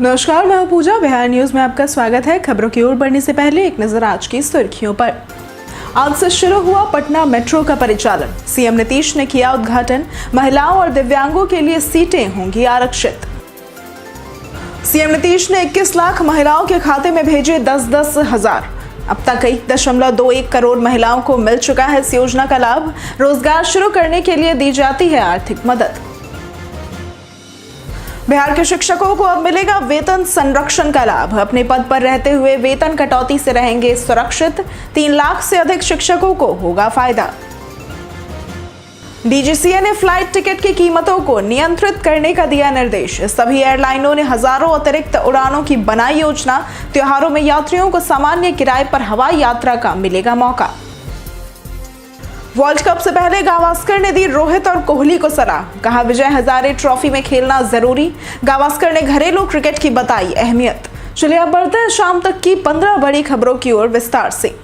नमस्कार, मैं हूं पूजा। बिहार न्यूज में आपका स्वागत है। खबरों की ओर बढ़ने से पहले एक नजर आज की सुर्खियों पर। आज से शुरू हुआ पटना मेट्रो का परिचालन। सीएम नीतीश ने किया उद्घाटन। महिलाओं और दिव्यांगों के लिए सीटें होंगी आरक्षित। सीएम नीतीश ने 21 लाख महिलाओं के खाते में भेजे 10-10 हजार। अब तक 1.21 करोड़ महिलाओं को मिल चुका है इस योजना का लाभ। रोजगार शुरू करने के लिए दी जाती है आर्थिक मदद। बिहार के शिक्षकों को अब मिलेगा वेतन संरक्षण का लाभ। अपने पद पर रहते हुए वेतन कटौती से रहेंगे सुरक्षित। 3 लाख से अधिक शिक्षकों को होगा फायदा। डीजीसीए ने फ्लाइट टिकट की कीमतों को नियंत्रित करने का दिया निर्देश। सभी एयरलाइनों ने हजारों अतिरिक्त उड़ानों की बनाई योजना। त्योहारों में यात्रियों को सामान्य किराए पर हवाई यात्रा का मिलेगा मौका। वर्ल्ड कप से पहले गावस्कर ने दी रोहित और कोहली को सलाह। कहा विजय हजारे ट्रॉफी में खेलना जरूरी। गावस्कर ने घरेलू क्रिकेट की बताई अहमियत। चलिए अब बढ़ते हैं शाम तक की 15 बड़ी खबरों की ओर विस्तार से।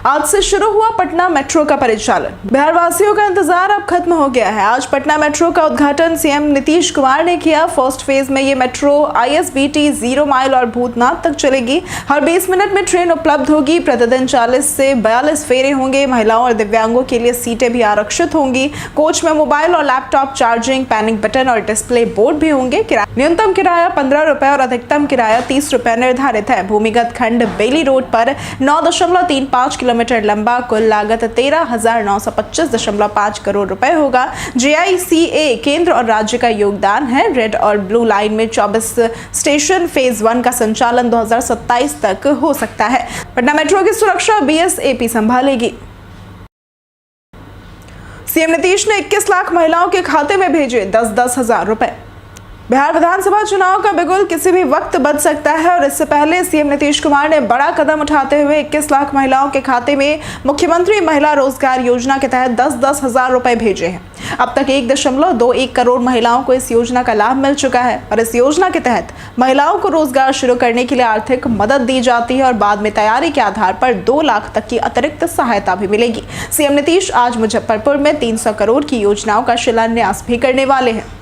आज से शुरू हुआ पटना मेट्रो का परिचालन। बिहार वासियों का इंतजार अब खत्म हो गया है। आज पटना मेट्रो का उद्घाटन सीएम नीतीश कुमार ने किया। फर्स्ट फेज में ये मेट्रो ISBT 0 माइल और भूतनाथ तक चलेगी। हर 20 मिनट में ट्रेन उपलब्ध होगी। प्रतिदिन 40 से 42 फेरे होंगे। महिलाओं और दिव्यांगों के लिए सीटें भी आरक्षित होंगी। कोच में मोबाइल और लैपटॉप चार्जिंग, पैनिक बटन और डिस्प्ले बोर्ड भी होंगे। न्यूनतम किराया 15 रुपए और अधिकतम किराया 30 रुपए निर्धारित है। भूमिगत खंड बेली रोड पर 9.35 किलोमीटर लंबा, कुल लागत 13,925.5 करोड़ रुपए होगा। JICA केंद्र और राज्य का योगदान है। रेड और ब्लू लाइन में 24 स्टेशन। फेज 1 का संचालन 2027 तक हो सकता है। पटना मेट्रो की सुरक्षा BSAP संभालेगी। सीएम नीतीश ने 21 लाख महिलाओं के खाते में भेजे 10-10 हजार रुपए। बिहार विधानसभा चुनाव का बिगुल किसी भी वक्त बज सकता है और इससे पहले सीएम नीतीश कुमार ने बड़ा कदम उठाते हुए 21 लाख महिलाओं के खाते में मुख्यमंत्री महिला रोजगार योजना के तहत 10-10 हजार रुपए भेजे हैं। अब तक 1.21 करोड़ महिलाओं को इस योजना का लाभ मिल चुका है और इस योजना के तहत महिलाओं को रोजगार शुरू करने के लिए आर्थिक मदद दी जाती है और बाद में तैयारी के आधार पर 2 लाख तक की अतिरिक्त सहायता भी मिलेगी। सीएम नीतीश आज मुजफ्फरपुर में 300 करोड़ की योजनाओं का शिलान्यास भी करने वाले हैं।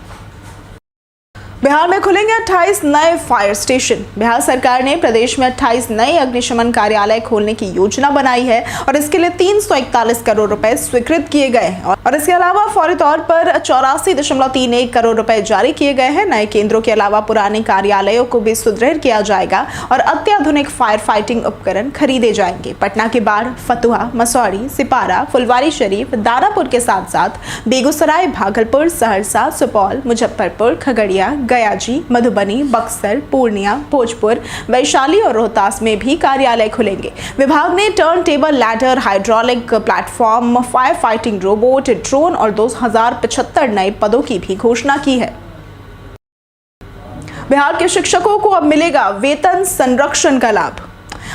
बिहार में खुलेंगे 28 नए फायर स्टेशन। बिहार सरकार ने प्रदेश में 28 नए अग्निशमन कार्यालय खोलने की योजना बनाई है और इसके लिए 341 करोड़ रुपए स्वीकृत किए गए हैं और इसके अलावा फौरी तौर पर 84.31 करोड़ रुपए जारी किए गए हैं। नए केंद्रों के अलावा पुराने कार्यालयों को भी सुदृढ़ किया जाएगा और अत्याधुनिक फायर फाइटिंग उपकरण खरीदे जाएंगे। पटना के बाद फतुहा, मसौढ़ी, सिपारा, फुलवारीशरीफ, दानापुर के साथ साथ बेगूसराय, भागलपुर, सहरसा, सुपौल, मुजफ्फरपुर, खगड़िया, गयाजी, मधुबनी, बक्सर, पूर्णिया, भोजपुर, वैशाली और रोहतास में भी कार्यालय खुलेंगे। विभाग ने turn table ladder, hydraulic platform, fire fighting robot, drone और 2075 नए पदों की भी घोषणा की है। बिहार के शिक्षकों को अब मिलेगा वेतन संरक्षण का लाभ।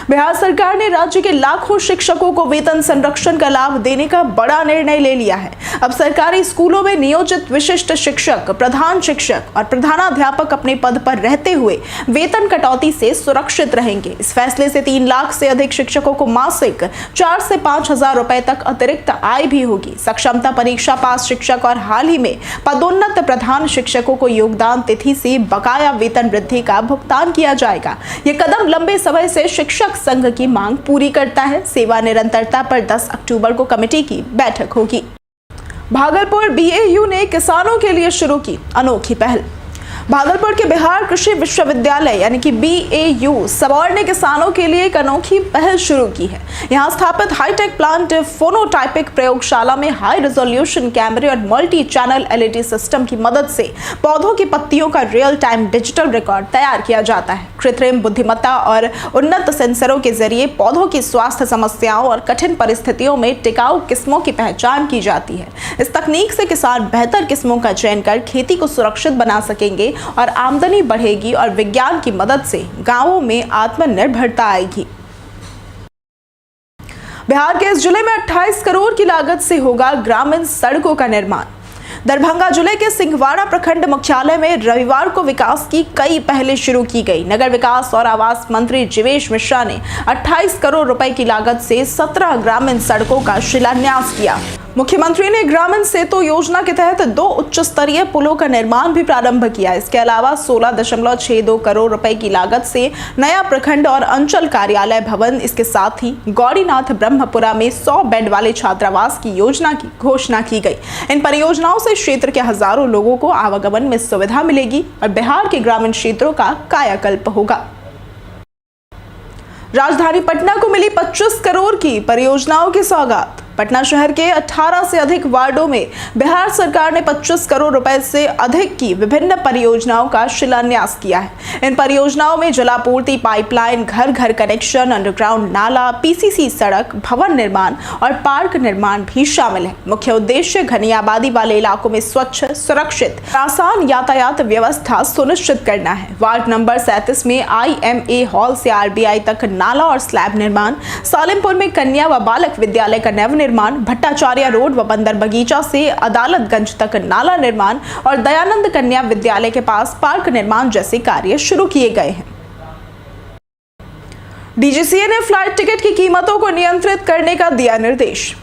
बिहार सरकार ने राज्य के लाखों शिक्षकों को वेतन संरक्षण का लाभ देने का बड़ा निर्णय ले लिया है। अब सरकारी स्कूलों में नियोजित विशिष्ट शिक्षक, प्रधान शिक्षक और प्रधानाध्यापक अपने पद पर रहते हुए वेतन कटौती से सुरक्षित रहेंगे। इस फैसले से 3 लाख से अधिक शिक्षकों को मासिक 4 से 5 हजार रुपए तक अतिरिक्त आय भी होगी। सक्षमता परीक्षा पास शिक्षक और हाल ही में पदोन्नत प्रधान शिक्षकों को योगदान तिथि से बकाया वेतन वृद्धि का भुगतान किया जाएगा। यह कदम लंबे समय से शिक्षक संघ की मांग पूरी करता है। सेवा निरंतरता पर 10 अक्टूबर को कमेटी की बैठक होगी। भागलपुर BAU ने किसानों के लिए शुरू की अनोखी पहल। भागलपुर के बिहार कृषि विश्वविद्यालय यानी कि BAU सबौर ने किसानों के लिए एक अनोखी पहल शुरू की है। यहां स्थापित हाईटेक प्लांट फोनोटाइपिक प्रयोगशाला में हाई रेजोल्यूशन कैमरे और मल्टी चैनल LED सिस्टम की मदद से पौधों की पत्तियों का रियल टाइम डिजिटल रिकॉर्ड तैयार किया जाता है। कृत्रिम बुद्धिमत्ता और उन्नत सेंसरों के जरिए पौधों की स्वास्थ्य समस्याओं और कठिन परिस्थितियों में टिकाऊ किस्मों की पहचान की जाती है। इस तकनीक से किसान बेहतर किस्मों का चयन कर खेती को सुरक्षित बना सकेंगे और आमदनी बढ़ेगी और विज्ञान की मदद से गांवों में आत्मनिर्भरता आएगी। बिहार के इस जिले में 28 करोड़ की लागत से होगा ग्रामीण सड़कों का निर्माण। दरभंगा जिले के सिंहवाड़ा प्रखंड मुख्यालय में रविवार को विकास की कई पहलें शुरू की गई। नगर विकास और आवास मंत्री जीवेश मिश्रा ने 28 करोड़ रुपए की लागत से 17 ग्रामीण सड़कों का शिलान्यास किया। मुख्यमंत्री ने ग्रामीण सेतु योजना के तहत 2 उच्च स्तरीय पुलों का निर्माण भी प्रारंभ किया। इसके अलावा 16.62 करोड़ रुपए की लागत से नया प्रखंड और अंचल कार्यालय भवन, इसके साथ ही गौरीनाथ ब्रह्मपुरा में 100 बेड वाले छात्रावास की योजना की घोषणा की गई। इन परियोजनाओं से क्षेत्र के हजारों लोगों को आवागमन में सुविधा मिलेगी और बिहार के ग्रामीण क्षेत्रों का कायाकल्प होगा। राजधानी पटना को मिली 25 करोड़ की परियोजनाओं की सौगात। पटना शहर के 18 से अधिक वार्डों में बिहार सरकार ने 25 करोड़ रुपए से अधिक की विभिन्न परियोजनाओं का शिलान्यास किया है। इन परियोजनाओं में जलापूर्ति पाइपलाइन, घर घर कनेक्शन, अंडरग्राउंड नाला, पीसीसी सड़क, भवन निर्माण और पार्क निर्माण भी शामिल है। मुख्य उद्देश्य घनी आबादी वाले इलाकों में स्वच्छ, सुरक्षित, आसान यातायात व्यवस्था सुनिश्चित करना है। वार्ड नंबर 37 में IMA हॉल से RBI तक नाला और स्लैब निर्माण, सालिमपुर में कन्या व बालक विद्यालय का नव निर्माण, भट्टाचार्य रोड व बंदर बगीचा से अदालतगंज तक नाला निर्माण और दयानंद कन्या विद्यालय के पास पार्क निर्माण जैसे कार्य शुरू किए गए हैं। DGCA ने फ्लाइट टिकट की कीमतों को नियंत्रित करने का दिया निर्देश।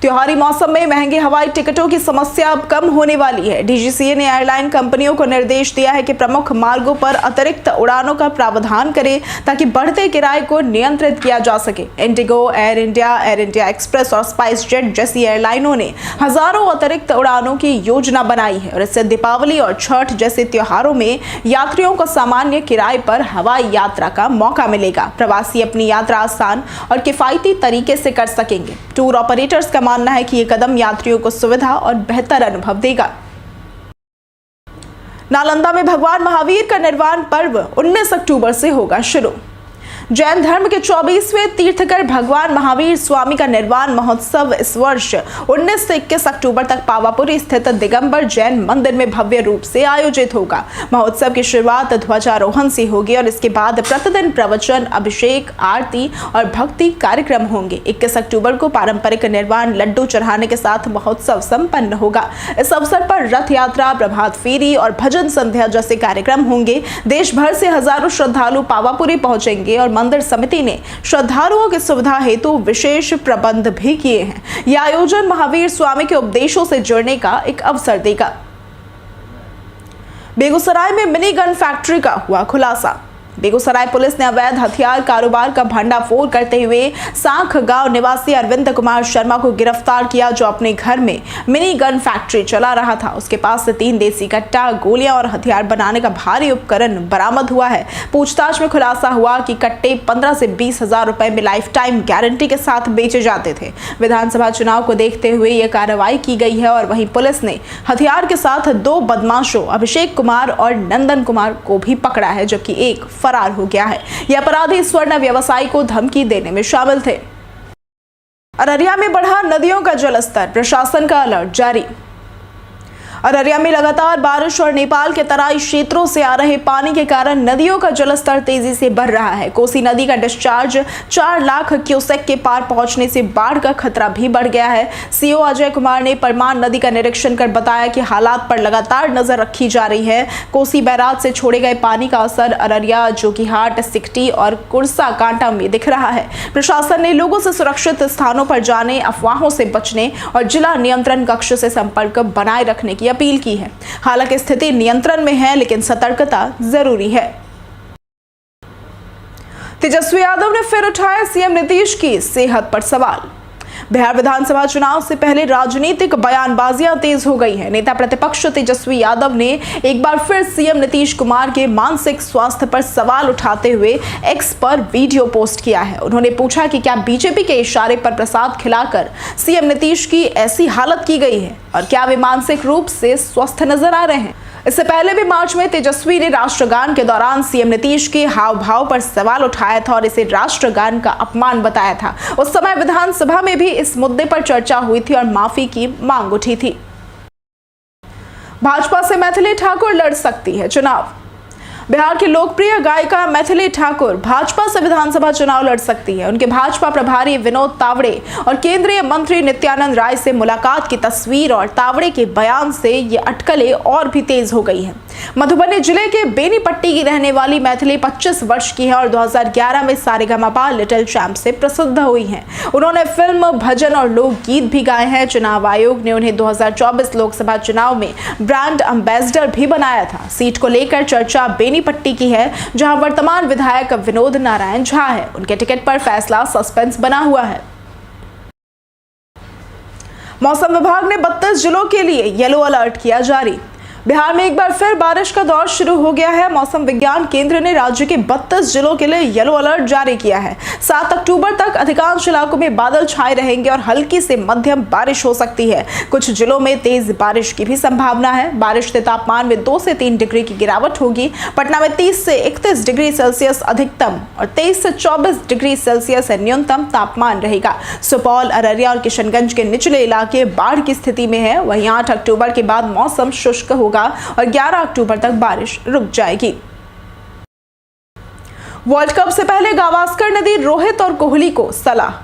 त्योहारी मौसम में महंगे हवाई टिकटों की समस्या अब कम होने वाली है। DGCA ने एयरलाइन कंपनियों को निर्देश दिया है कि प्रमुख मार्गों पर अतिरिक्त उड़ानों का प्रावधान करें ताकि बढ़ते किराए को नियंत्रित किया जा सके। इंडिगो, एयर इंडिया एक्सप्रेस और स्पाइस जेट जैसी एयरलाइनों ने हजारों अतिरिक्त उड़ानों की योजना बनाई है और इससे दीपावली और छठ जैसे त्योहारों में यात्रियों को सामान्य किराए पर हवाई यात्रा का मौका मिलेगा। प्रवासी अपनी यात्रा आसान और किफायती तरीके से कर सकेंगे। टूर ऑपरेटर्स का मानना है कि यह कदम यात्रियों को सुविधा और बेहतर अनुभव देगा। नालंदा में भगवान महावीर का निर्वाण पर्व 19 अक्टूबर से होगा शुरू। जैन धर्म के 24वें तीर्थकर भगवान महावीर स्वामी का निर्वाण महोत्सव इस वर्ष 19 से 21 अक्टूबर तक पावापुरी स्थित दिगंबर जैन मंदिर में भव्य रूप से आयोजित होगा। महोत्सव की शुरुआत ध्वजारोहण से होगी और इसके बाद प्रतिदिन प्रवचन, अभिषेक, आरती और भक्ति कार्यक्रम होंगे। 21 अक्टूबर को पारंपरिक निर्वाण लड्डू चढ़ाने के साथ महोत्सव संपन्न होगा। इस अवसर पर रथ यात्रा, प्रभात फेरी और भजन संध्या जैसे कार्यक्रम होंगे। देश भर से हजारों श्रद्धालु पावापुरी पहुंचेंगे और मंदिर समिति ने श्रद्धालुओं की सुविधा हेतु विशेष प्रबंध भी किए हैं। यह आयोजन महावीर स्वामी के उपदेशों से जुड़ने का एक अवसर देगा। बेगूसराय में मिनी गन फैक्ट्री का हुआ खुलासा। बेगूसराय पुलिस ने अवैध हथियार कारोबार का भंडाफोड़ करते हुए सांख गांव निवासी अरविंद कुमार शर्मा को गिरफ्तार किया, जो अपने घर में मिनी गन फैक्ट्री चला रहा था। उसके पास से 3 देसी कट्टा, गोलियां और हथियार बनाने का भारी उपकरण बरामद हुआ है। पूछताछ में खुलासा हुआ कि कट्टे 15 से 20 हजार रुपए में लाइफ टाइम गारंटी के साथ बेचे जाते थे। विधानसभा चुनाव को देखते हुए यह कार्रवाई की गई है और वहीं पुलिस ने हथियार के साथ 2 बदमाशों अभिषेक कुमार और नंदन कुमार को भी पकड़ा है, जबकि एक फरार हो गया है। यह अपराधी स्वर्ण व्यवसायी को धमकी देने में शामिल थे। अररिया में बढ़ा नदियों का जलस्तर, प्रशासन का अलर्ट जारी। अररिया में लगातार बारिश और नेपाल के तराई क्षेत्रों से आ रहे पानी के कारण नदियों का जलस्तर तेजी से बढ़ रहा है। कोसी नदी का डिस्चार्ज 4 लाख क्यूसेक के पार पहुंचने से बाढ़ का खतरा भी बढ़ गया है। सीओ अजय कुमार ने परमान नदी का निरीक्षण कर बताया कि हालात पर लगातार नजर रखी जा रही है। कोसी बैराज से छोड़े गए पानी का असर अररिया, जोकीहाट, सिकटी और कुर्सा कांटा में दिख रहा है। प्रशासन ने लोगों से सुरक्षित स्थानों पर जाने, अफवाहों से बचने और जिला नियंत्रण कक्ष से संपर्क बनाए रखने की अपील की है। हालांकि स्थिति नियंत्रण में है, लेकिन सतर्कता जरूरी है। तेजस्वी यादव ने फिर उठाया सीएम नीतीश की सेहत पर सवाल। बिहार विधानसभा चुनाव से पहले राजनीतिक बयानबाजियां तेज हो गई हैं। नेता प्रतिपक्ष तेजस्वी यादव ने एक बार फिर सीएम नीतीश कुमार के मानसिक स्वास्थ्य पर सवाल उठाते हुए एक्स पर वीडियो पोस्ट किया है। उन्होंने पूछा कि क्या बीजेपी के इशारे पर प्रसाद खिलाकर सीएम नीतीश की ऐसी हालत की गई है और क्या वे मानसिक रूप से स्वस्थ नजर आ रहे हैं। इससे पहले भी मार्च में तेजस्वी ने राष्ट्रगान के दौरान सीएम नीतीश के हाव भाव पर सवाल उठाया था और इसे राष्ट्रगान का अपमान बताया था। उस समय विधानसभा में भी इस मुद्दे पर चर्चा हुई थी और माफी की मांग उठी थी। भाजपा से मैथिली ठाकुर लड़ सकती है चुनाव। बिहार की लोकप्रिय गायिका मैथिली ठाकुर भाजपा से विधानसभा चुनाव लड़ सकती है। उनके भाजपा प्रभारी विनोद तावड़े और केंद्रीय मंत्री नित्यानंद राय से मुलाकात की तस्वीर और तावड़े के बयान से ये अटकलें और भी तेज हो गई हैं। मधुबनी जिले के बेनीपट्टी की रहने वाली मैथिली 25 वर्ष की है और 2011 में सारेगामापा लिटिल चैंप से प्रसिद्ध हुई हैं। उन्होंने फिल्म, भजन और लोकगीत भी गाए हैं। चुनाव आयोग ने उन्हें 2024 लोकसभा चुनाव में ब्रांड एम्बेसडर भी बनाया था। सीट को लेकर चर्चा बेनीपट्टी की है, जहां वर्तमान विधायक विनोद नारायण झा है। उनके टिकट पर फैसला सस्पेंस बना हुआ है। मौसम विभाग ने 32 जिलों के लिए येलो अलर्ट किया जारी। बिहार में एक बार फिर बारिश का दौर शुरू हो गया है। मौसम विज्ञान केंद्र ने राज्य के 32 जिलों के लिए येलो अलर्ट जारी किया है। 7 अक्टूबर तक अधिकांश इलाकों में बादल छाए रहेंगे और हल्की से मध्यम बारिश हो सकती है। कुछ जिलों में तेज बारिश की भी संभावना है। बारिश से तापमान में 2 से 3 डिग्री की गिरावट होगी। पटना में 30 से 31 डिग्री सेल्सियस अधिकतम और 23 से 24 डिग्री सेल्सियस न्यूनतम तापमान रहेगा। सुपौल, अररिया और किशनगंज के निचले इलाके बाढ़ की स्थिति में है। वहीं 8 अक्टूबर के बाद मौसम शुष्क होगा और 11 अक्टूबर तक बारिश रुक जाएगी। वर्ल्ड कप से पहले गावस्कर ने दी रोहित और कोहली को सलाह।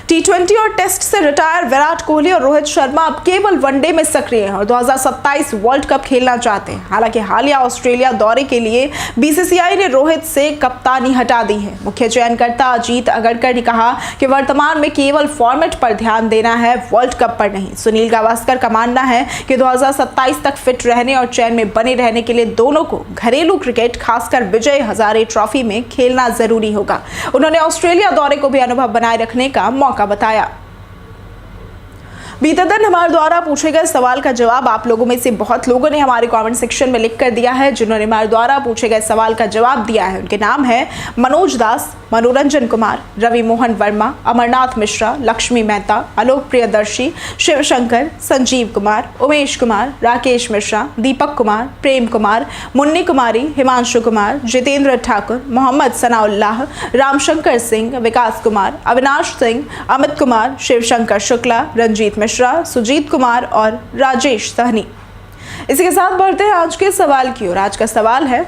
T20 और टेस्ट से रिटायर विराट कोहली और रोहित शर्मा अब केवल वनडे में सक्रिय हैं और 2027 वर्ल्ड कप खेलना चाहते हैं। हालांकि हालिया ऑस्ट्रेलिया दौरे के लिए बीसीसीआई ने रोहित से कप्तानी हटा दी है। मुख्य चयनकर्ता अजीत अगरकर ने कहा कि वर्तमान में केवल फॉर्मेट पर ध्यान देना है, वर्ल्ड कप पर नहीं। सुनील गावस्कर का मानना है कि 2027 तक फिट रहने और चयन में बने रहने के लिए दोनों को घरेलू क्रिकेट, खासकर विजय हजारे ट्रॉफी में खेलना जरूरी होगा। उन्होंने ऑस्ट्रेलिया दौरे को भी अनुभव बनाए रखने का मौका बताया। बीते दिन हमारे द्वारा पूछे गए सवाल का जवाब आप लोगों में से बहुत लोगों ने हमारे कमेंट सेक्शन में लिख कर दिया है। जिन्होंने हमारे द्वारा पूछे गए सवाल का जवाब दिया है उनके नाम है मनोज दास, मनोरंजन कुमार, रवि मोहन वर्मा, अमरनाथ मिश्रा, लक्ष्मी मेहता, आलोक प्रियदर्शी, शिवशंकर, संजीव कुमार, उमेश कुमार, राकेश मिश्रा, दीपक कुमार, प्रेम कुमार, मुन्नी कुमारी, हिमांशु कुमार, जितेंद्र ठाकुर, मोहम्मद सनाउल्लाह, रामशंकर सिंह, विकास कुमार, अविनाश सिंह, अमित कुमार, शिवशंकर शुक्ला, रंजीत मिश्रा, सुजीत कुमार और राजेश सहनी। इसी के साथ बढ़ते हैं आज के सवाल की ओर। आज का सवाल है,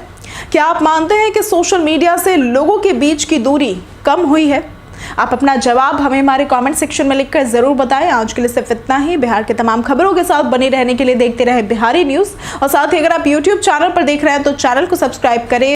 क्या आप मानते हैं कि सोशल मीडिया से लोगों के बीच की दूरी कम हुई है? आप अपना जवाब हमें हमारे कमेंट सेक्शन में लिखकर जरूर बताएं। आज के लिए सिर्फ इतना ही। बिहार के तमाम खबरों के साथ बने रहने के लिए देखते रहे बिहारी न्यूज़ और साथ ही अगर आप YouTube चैनल पर देख रहे हैं तो चैनल को सब्सक्राइब करें।